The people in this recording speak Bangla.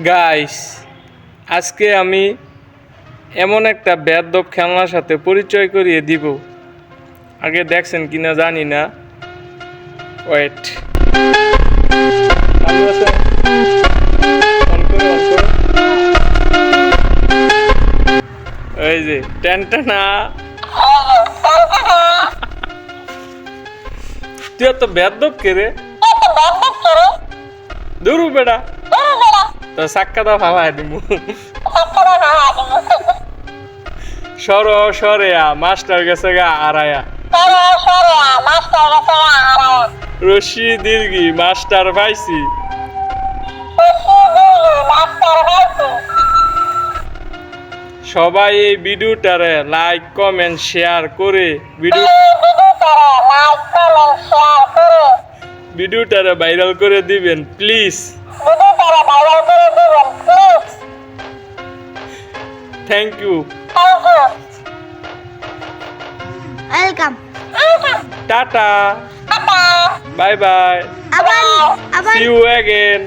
গাইস, আজকে আমি এমন একটা বেয়াদব খেলনার সাথে পরিচয় করিয়ে দিব। আগে দেখছেন কিনা জানি না। ওয়েট, ওই যে টেনটানা, তুই এত বেয়াদব কে রে? দূর বেড়া, তো সাক্কা দা ভাবাই দিমু। সরে মাস্টার গেছে গা আড়ায়া, রশি দীর্ঘি মাস্টার পাইছি। সবাই এই ভিডিওটারে লাইক কমেন্ট শেয়ার করে ভিডিওটারে ভাইরাল করে দিবেন please. Thank you. Welcome. Tata, bye bye, আবার see you again.